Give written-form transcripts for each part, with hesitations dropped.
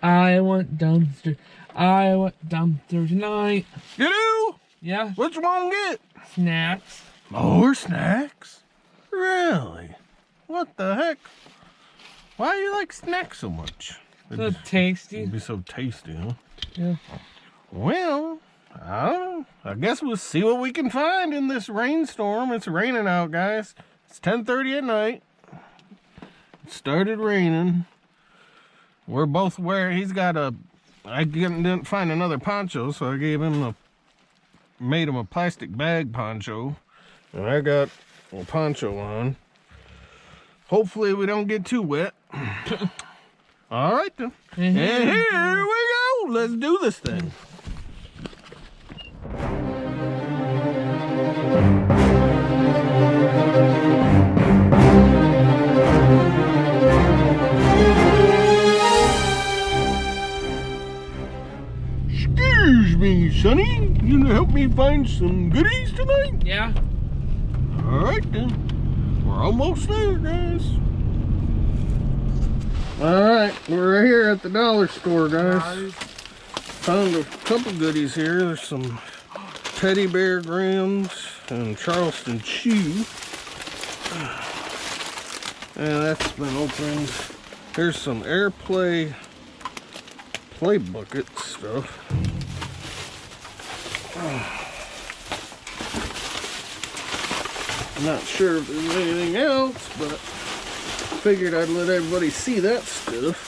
I want dumpster. I want dumpster tonight. You do? Yeah. What you want to get? Snacks. More snacks? Really? What the heck? Why do you like snacks so much? So tasty. It'd be so tasty, huh? Yeah. Well, I don't know. I guess we'll see what we can find in this rainstorm. It's raining out, guys. It's 10:30 at night. It started raining. We're both wearing, I didn't find another poncho, so I made him a plastic bag poncho. And I got a poncho on. Hopefully we don't get too wet. All right then. And here we go. Let's do this thing. Excuse me, Sonny. You gonna help me find some goodies tonight? Yeah. All right then. We're almost there, guys. All right, we're here at the dollar store, guys. Found a couple goodies here. There's some teddy bear grams and Charleston chew. And that's been opened. Here's some AirPlay play bucket stuff. I'm not sure if there's anything else, but figured I'd let everybody see that stuff.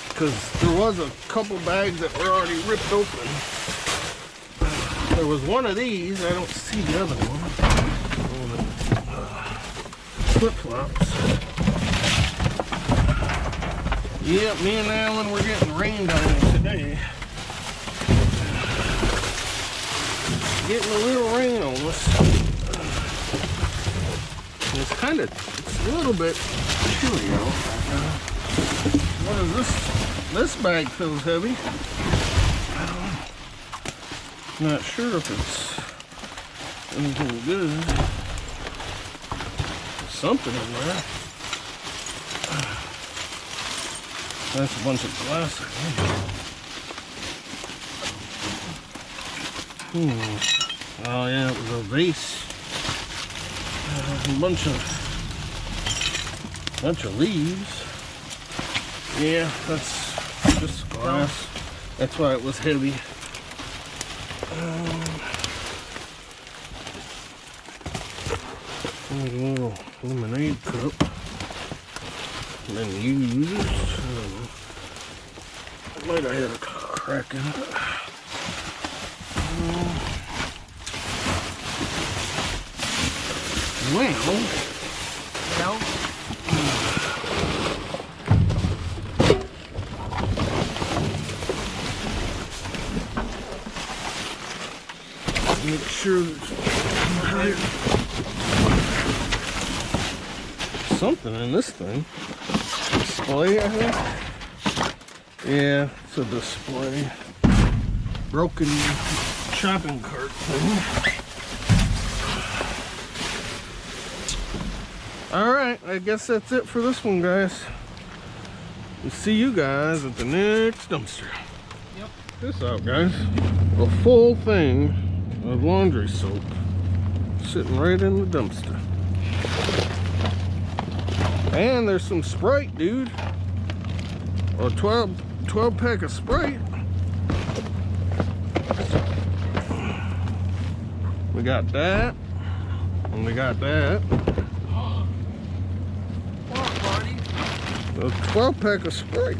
Because there was a couple bags that were already ripped open. There was one of these. I don't see the other one. Flip-flops. Yep, me and Alan were getting rained on today. Getting a little rain on us. It's a little bit chilly out. What is this? This bag feels heavy. Not sure if it's anything good. Something in there. That's a bunch of glass. Oh yeah, it was a vase. A bunch of leaves. Yeah, that's just glass. That's why it was heavy. A little lemonade cup. Been used. I might have had a crack in it. Well. Make sure there's something in this thing. Display, I think. Yeah, it's a display. Broken shopping cart thing. Alright, I guess that's it for this one, guys. We'll see you guys at the next dumpster. Yep. Check this out, guys. A full thing of laundry soap sitting right in the dumpster. And there's some Sprite, dude. A 12 pack of Sprite. We got that. And we got that. A 12 pack of Sprite.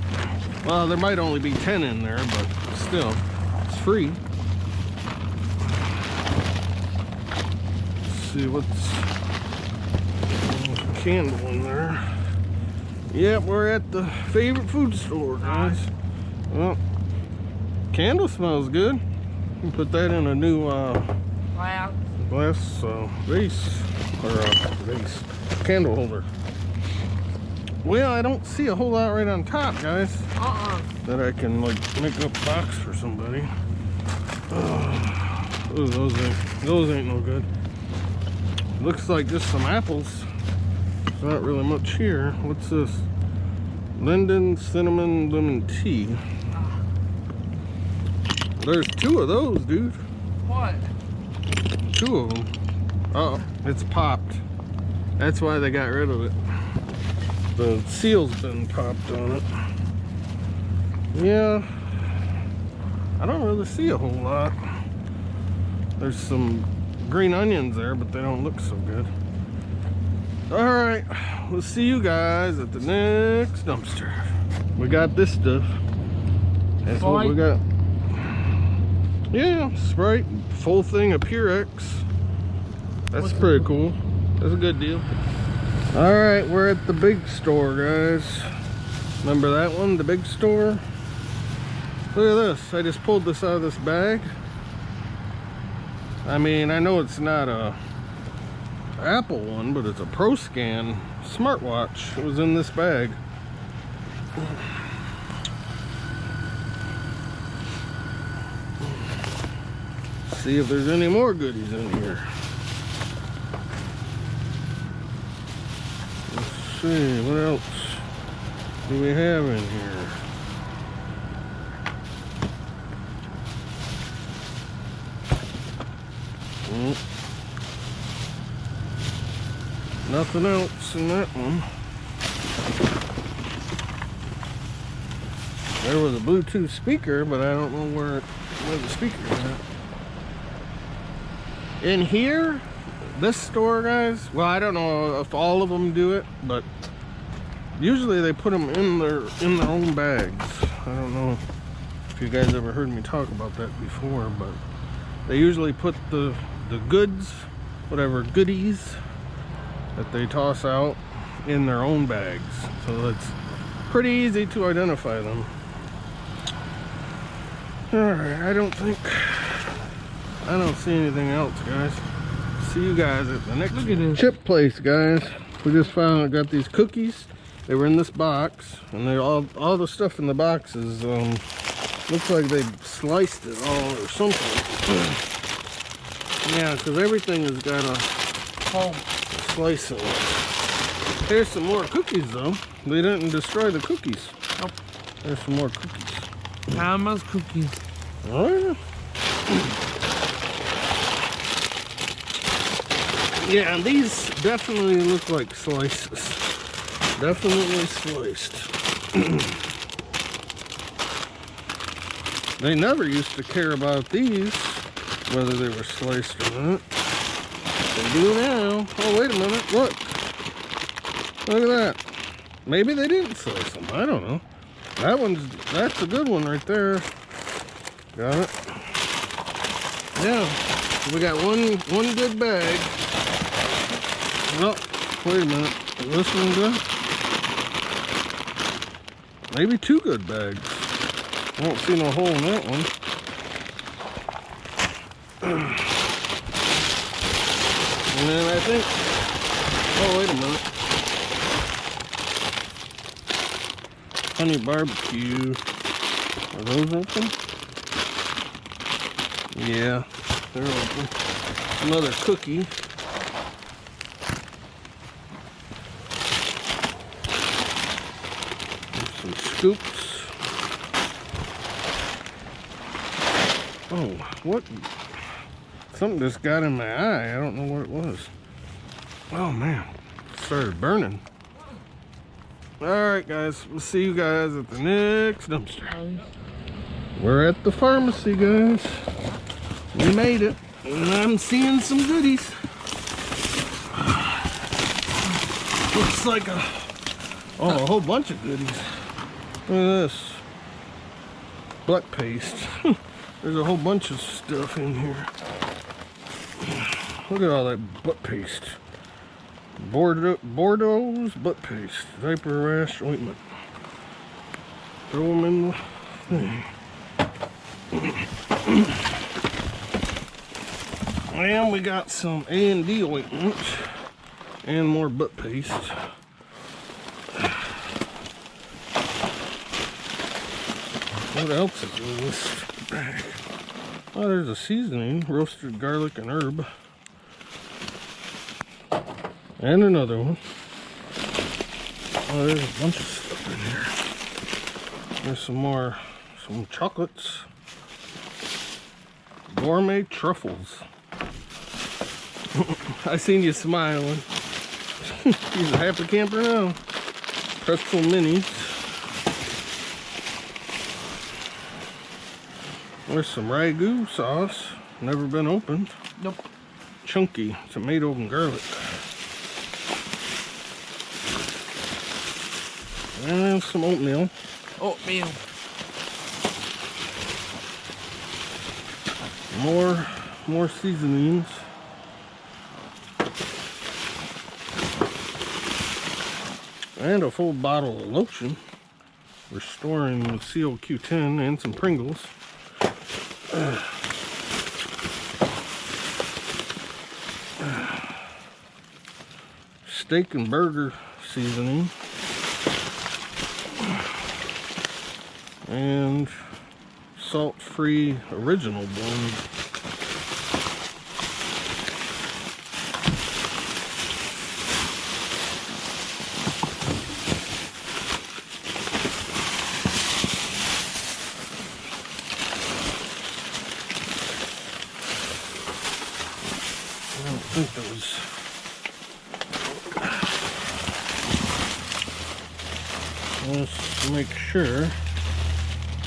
Well, there might only be 10 in there, but still, it's free. Let's see what's a candle in there. Yep, we're at the favorite food store, guys. Well, candle smells good. You can put that in a new glass vase, or vase, candle holder. Well, I don't see a whole lot right on top, guys. That I can like make a box for somebody. Ooh, those ain't no good. Looks like just some apples. There's not really much here. What's this? Linden cinnamon lemon tea. There's 2 of those, dude. What? 2 of them. Uh-oh, it's popped. That's why they got rid of it. The seal's been popped on it. Yeah, I don't really see a whole lot. There's some green onions there, but they don't look so good. Alright, we'll see you guys at the next dumpster. We got this stuff. That's what we got. Yeah, Sprite, full thing of Purex. That's pretty cool. That's a good deal. Alright, we're at the big store, guys. Remember that one, the big store? Look at this. I just pulled this out of this bag. I mean, I know it's not a Apple one, but it's a ProScan smartwatch. It was in this bag. See if there's any more goodies in here. Let's see, what else do we have in here? Nothing else in that one. There was a Bluetooth speaker, but I don't know where the speaker is at. In here, this store, guys, well, I don't know if all of them do it, but usually they put them in their own bags. I don't know if you guys ever heard me talk about that before, but they usually put the goods, whatever goodies that they toss out, in their own bags, so it's pretty easy to identify them. Alright, I don't see anything else, guys. See you guys at the next chip place, guys. We just got these cookies. They were in this box, and they all the stuff in the box is looks like they sliced it all or something. Yeah, because everything has got a slice in it. Here's some more cookies, though. They didn't destroy the cookies. Nope. There's some more cookies. Mama's cookies. Oh, yeah. Yeah, and these definitely look like slices. Definitely sliced. They never used to care about these, whether they were sliced or not. They do now. Oh, wait a minute. Look. Look at that. Maybe they didn't slice them. I don't know. That's a good one right there. Got it. Yeah. We got one good bag. Oh, wait a minute. Is this one good? Maybe 2 good bags. I don't see no hole in that one. And then I think, oh, wait a minute. Honey barbecue. Are those open? Yeah, they're open. Another cookie. Some scoops. Oh, what? Something just got in my eye. I don't know what it was. Oh man, it started burning. Alright guys, we'll see you guys at the next dumpster. We're at the pharmacy, guys. We made it. And I'm seeing some goodies. Looks like a whole bunch of goodies. Look at this. Butt paste. There's a whole bunch of stuff in here. Look at all that butt paste. Bordeaux's butt paste. Diaper rash ointment. Throw them in the thing. And we got some A&D ointment. And more butt paste. What else is in this bag? Oh, there's a seasoning. Roasted garlic and herb. And another one. Oh, there's a bunch of stuff in here. There's some chocolates. Gourmet truffles. I seen you smiling. He's a happy camper now. Pretzel minis. There's some ragu sauce. Never been opened. Nope. Chunky tomato and garlic. And some oatmeal. Oatmeal. More seasonings. And a full bottle of lotion. Restoring with COQ10 and some Pringles. Steak and burger seasoning. And salt-free original blend. I don't think there was. Let's make sure.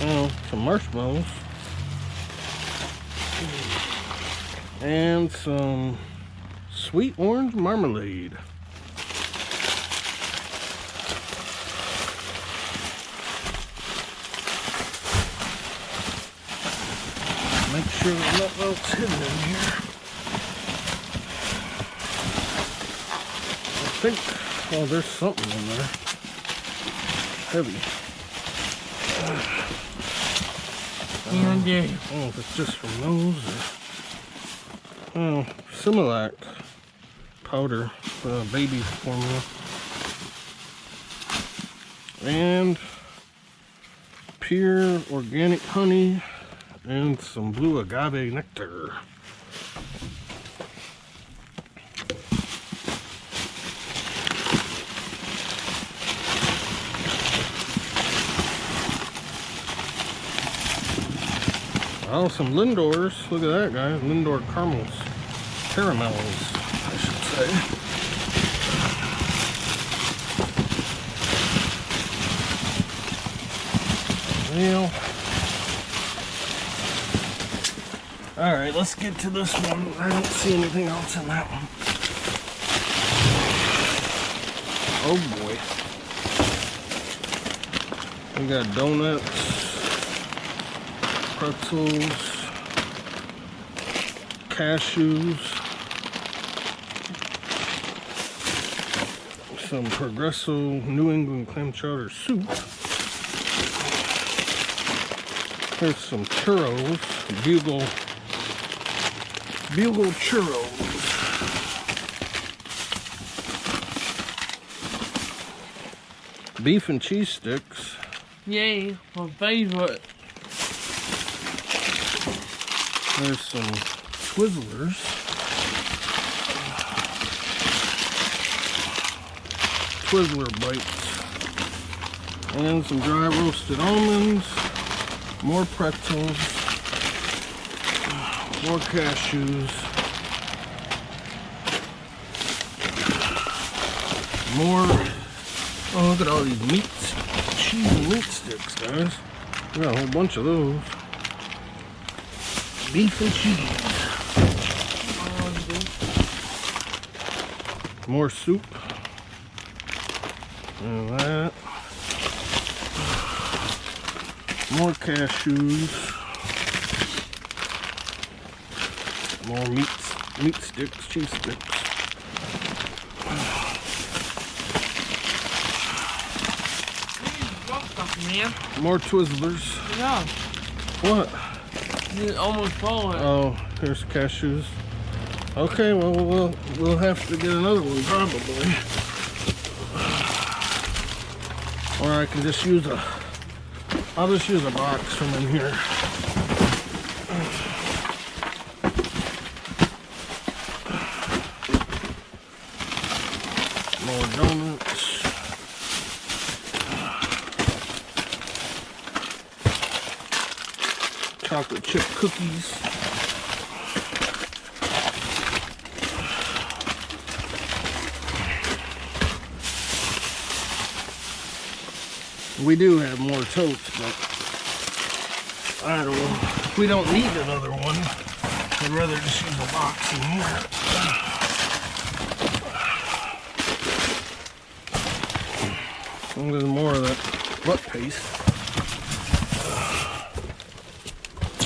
Oh, some marshmallows. And some sweet orange marmalade. Make sure there's nothing else hidden in here. I think, oh, there's something in there. Heavy. I don't know if it's just from those or... Oh, Similac powder, baby formula. And pure organic honey and some blue agave nectar. Oh, some Lindors. Look at that, guys. Lindor caramels, I should say. Well, all right, let's get to this one. I don't see anything else in that one. Oh boy. We got donuts. Pretzels, cashews, some Progresso New England clam chowder soup. There's some churros, bugle churros. Beef and cheese sticks. Yay, my favorite. There's some Twizzlers. Twizzler bites. And some dry roasted almonds. More pretzels. More cashews. More. Oh, look at all these cheese and meat sticks, guys. We got a whole bunch of those. Beef and cheese. More soup. And that. More cashews. More meat sticks, cheese sticks. More Twizzlers. Yeah. What? It's almost falling. Oh, here's cashews. Okay, well, we'll have to get another one probably. Or I can just use I'll just use a box from in here. More donuts. chocolate chip cookies. We do have more totes, but I don't know. If we don't need another one, I'd rather just use a box in here. There's more of that butt paste.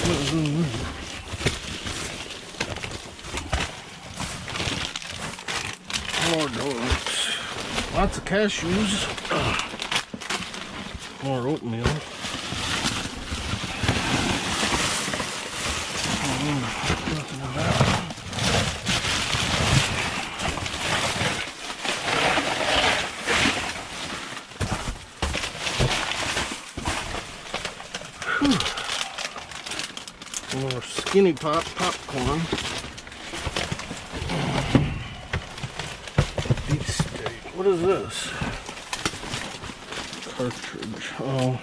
What is in there? More donuts. Lots of cashews. More oatmeal. Nothing of that. More Skinny Pop popcorn. Beef steak. What is this? Cartridge. Oh.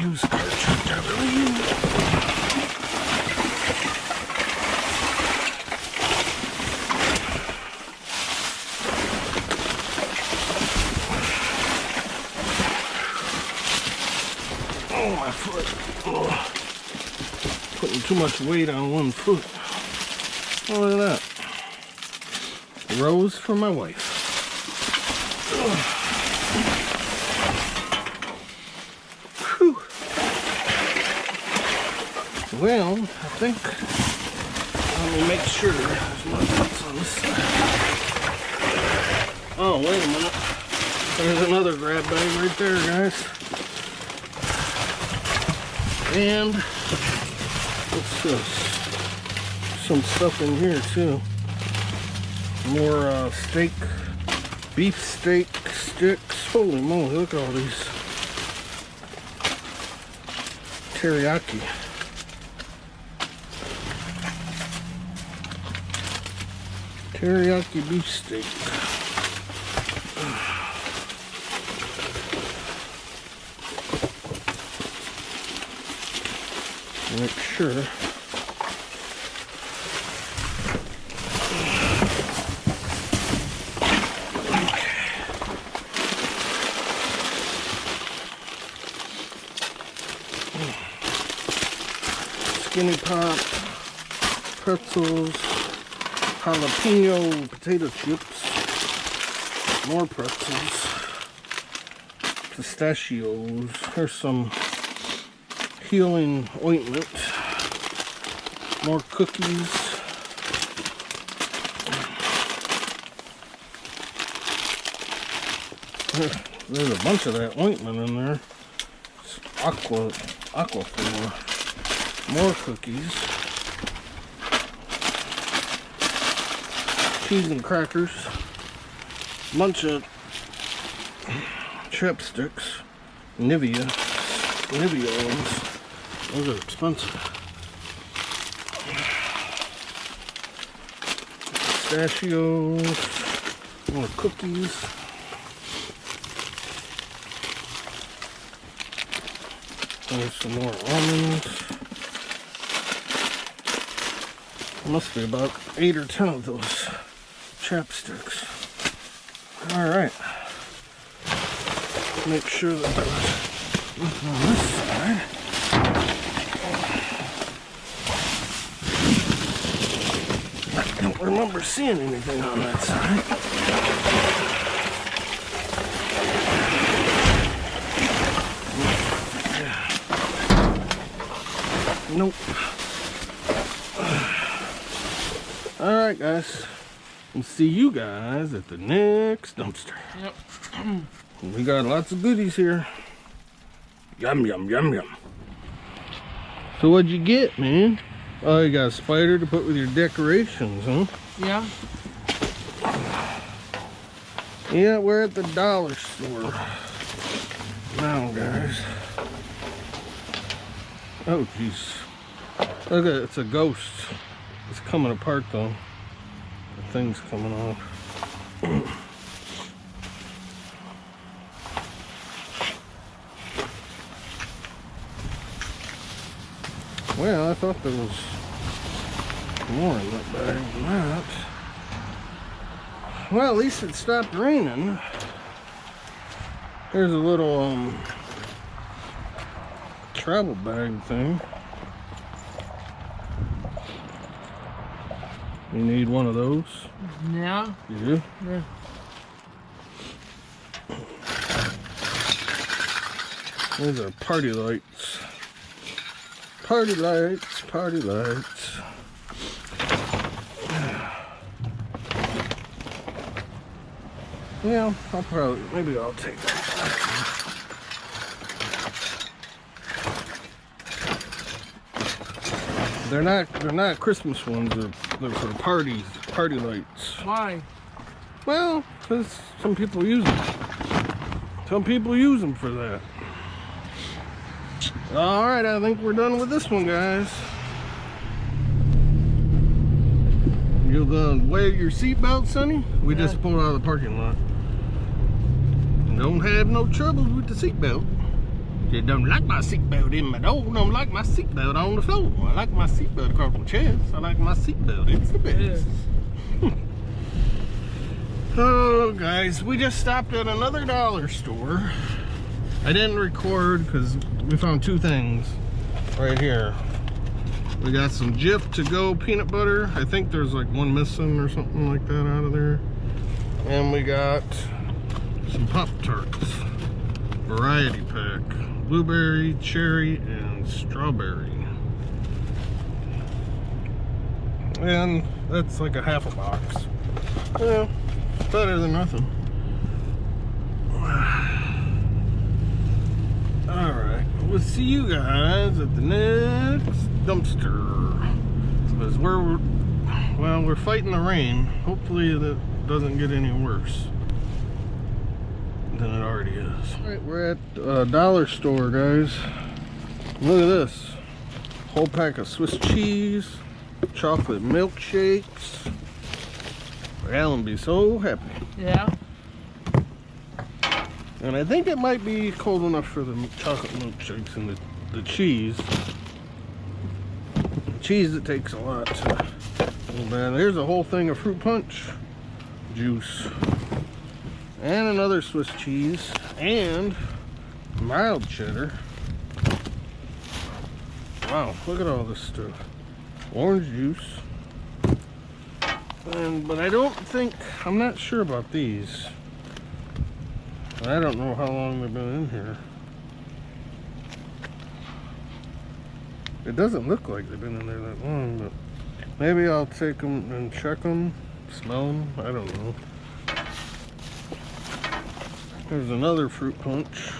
Use cartridge, I believe. Oh, my foot. Oh. Putting too much weight on one foot. Oh, look at that. Rose for my wife. Whew. Well, I think let me make sure there's no nuts on this side. Oh, wait a minute. There's another grab bag right there, guys. And what's this? Some stuff in here too. More steak, beef steak sticks. Holy moly, look at all these. Teriyaki. Teriyaki beef steak. Make sure. Skinny Pop, pretzels, jalapeno potato chips, more pretzels, pistachios. Here's some healing ointment, more cookies, there's a bunch of that ointment in there. It's aquaphor. More cookies, cheese and crackers, bunch of chapsticks, Nivea ones. Those are expensive. Pistachios, more cookies. There's some more almonds. Must be about 8 or 10 of those chapsticks. Alright. Make sure that there's nothing on this side. I don't remember seeing anything on that side. Nope. Alright guys, we'll see you guys at the next dumpster. Yep. We got lots of goodies here. Yum, yum, yum, yum. So what'd you get, man? Oh, you got a spider to put with your decorations, huh? Yeah. Yeah, we're at the dollar store now, guys. Oh, jeez. Look at it, it's a ghost. It's coming apart, though. The thing's coming off. Well, I thought there was more in that bag than that. Well, at least it stopped raining. Here's a little travel bag thing. You need one of those? Yeah. You do? Yeah. These are party lights. Party lights, party lights. Yeah, maybe I'll take that. They're not Christmas ones. They're for party lights. Why? Well, because some people use them. Some people use them for that. All right, I think we're done with this one, guys. You gonna wear your seatbelt, Sonny? We just pulled out of the parking lot. Don't have no troubles with the seatbelt. Just don't like my seatbelt in my door. Don't like my seatbelt on the floor. I like my seatbelt across my chest. I like my seatbelt. It's the best. Yeah. Oh, guys, we just stopped at another dollar store. I didn't record because we found two things right here. We got some Jif to go peanut butter. I think there's like one missing or something like that out of there. And we got some Pop-Tarts. Variety pack. Blueberry, cherry, and strawberry. And that's like a half a box. Yeah, better than nothing. Alright, we'll see you guys at the next dumpster. Because we're fighting the rain. Hopefully that doesn't get any worse than it already is. Alright, we're at a dollar store, guys. Look at this. Whole pack of Swiss cheese, chocolate milkshakes. Alan be so happy. Yeah. And I think it might be cold enough for the chocolate milkshakes and the cheese. Cheese, it takes a lot. Oh man, there's a whole thing of fruit punch juice. And another Swiss cheese. And mild cheddar. Wow, look at all this stuff. Orange juice. But I don't think, I'm not sure about these. I don't know how long they've been in here. It doesn't look like they've been in there that long, but maybe I'll take them and check them, smell them, I don't know. There's another fruit punch.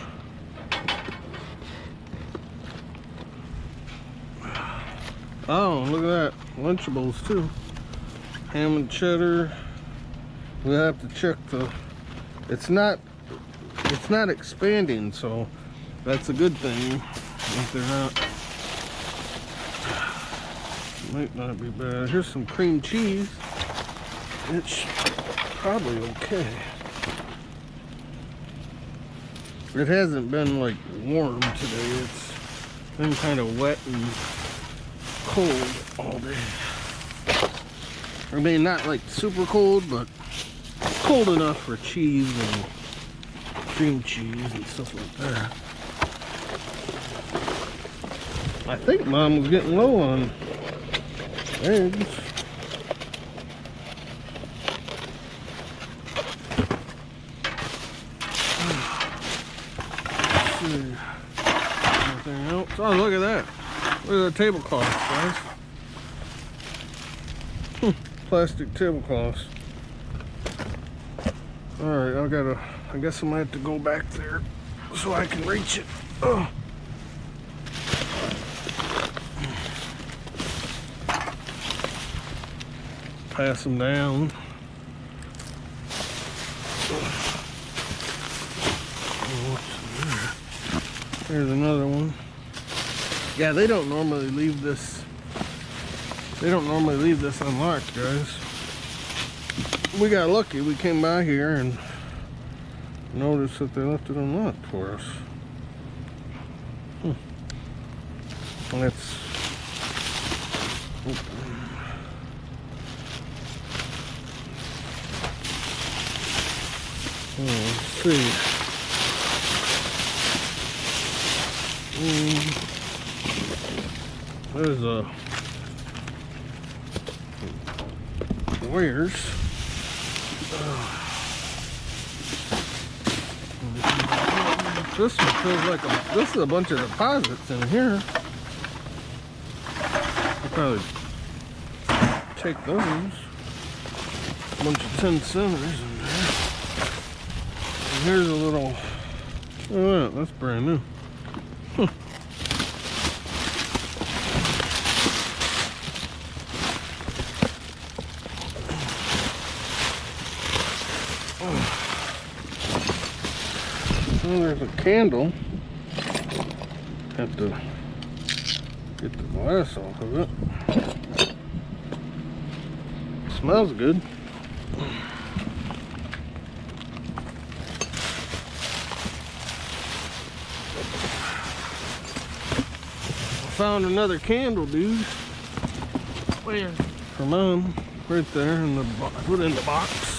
Oh, look at that. Lunchables too. Ham and cheddar. We'll have to check the... It's not expanding, so that's a good thing. If they're not... Might not be bad. Here's some cream cheese. It's probably okay. It hasn't been like warm today. It's been kind of wet and cold all day. I mean, not like super cold, but cold enough for cheese and cream cheese and stuff like that. I think Mom was getting low on eggs. Anything else? Oh, look at that. Look at the tablecloth, guys. Plastic tablecloths. Alright, I guess I'm gonna have to go back there so I can reach it. Oh. Pass them down. Here's another one. Yeah, they don't normally leave this. They don't normally leave this unlocked, guys. we got lucky. We came by here and noticed that they left it unlocked for us. Let's see. There's wires. This one feels like this is a bunch of deposits in here. I'll probably take those. A bunch of 10 centers in there. And here's a little. Oh, that's brand new. Huh. Well, there's a candle. Have to get the glass off of it. Smells good. Found another candle, dude. Where? For Mom, right there in the put in the box.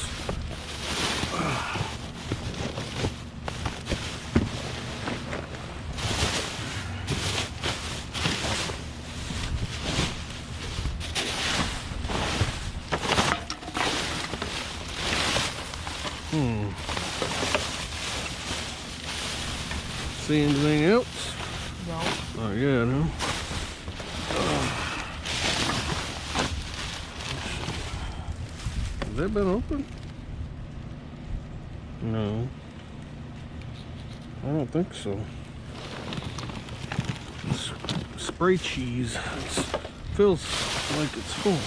See anything else? No. Oh yeah, no. Has that been open? No. I don't think so. It's spray cheese. It feels like it's full.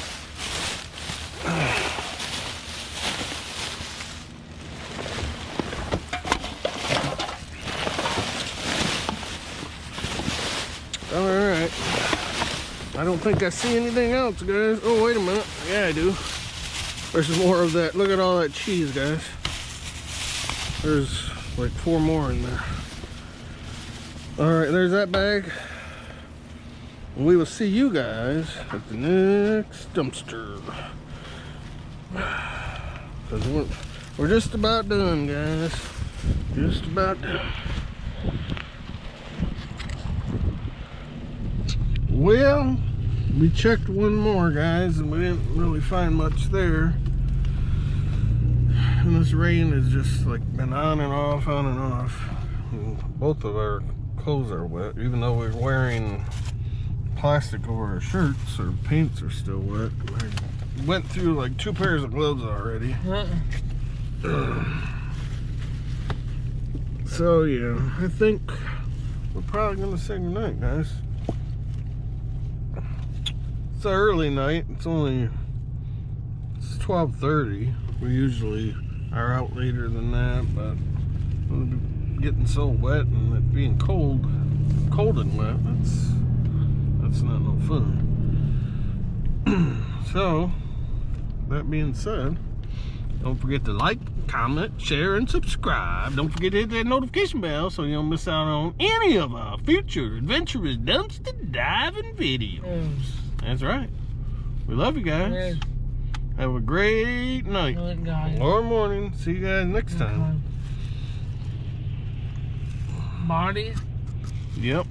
Alright. I don't think I see anything else, guys. Oh, wait a minute. Yeah, I do. There's more of that. Look at all that cheese, guys. There's like 4 more in there. Alright, there's that bag. We will see you guys at the next dumpster. Because we're just about done, guys. Just about done. Well, we checked one more, guys, and we didn't really find much there. And this rain has just like been on and off, on and off. And both of our clothes are wet, even though we're wearing plastic over our shirts. Our paints are still wet. I went through like 2 pairs of gloves already. So yeah, I think we're probably gonna say goodnight, guys. It's an early night. It's 12:30. We usually are out later than that, but getting so wet and it being cold and wet, that's not no fun. So, that being said, don't forget to like, comment, share, and subscribe. Don't forget to hit that notification bell so you don't miss out on any of our future adventurous dumpster diving videos. That's right. We love you guys. Yeah. Have a great night or morning. See you guys next time. Marty? Yep.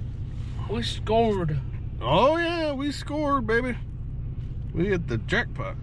We scored. Oh yeah, we scored, baby. We hit the jackpot.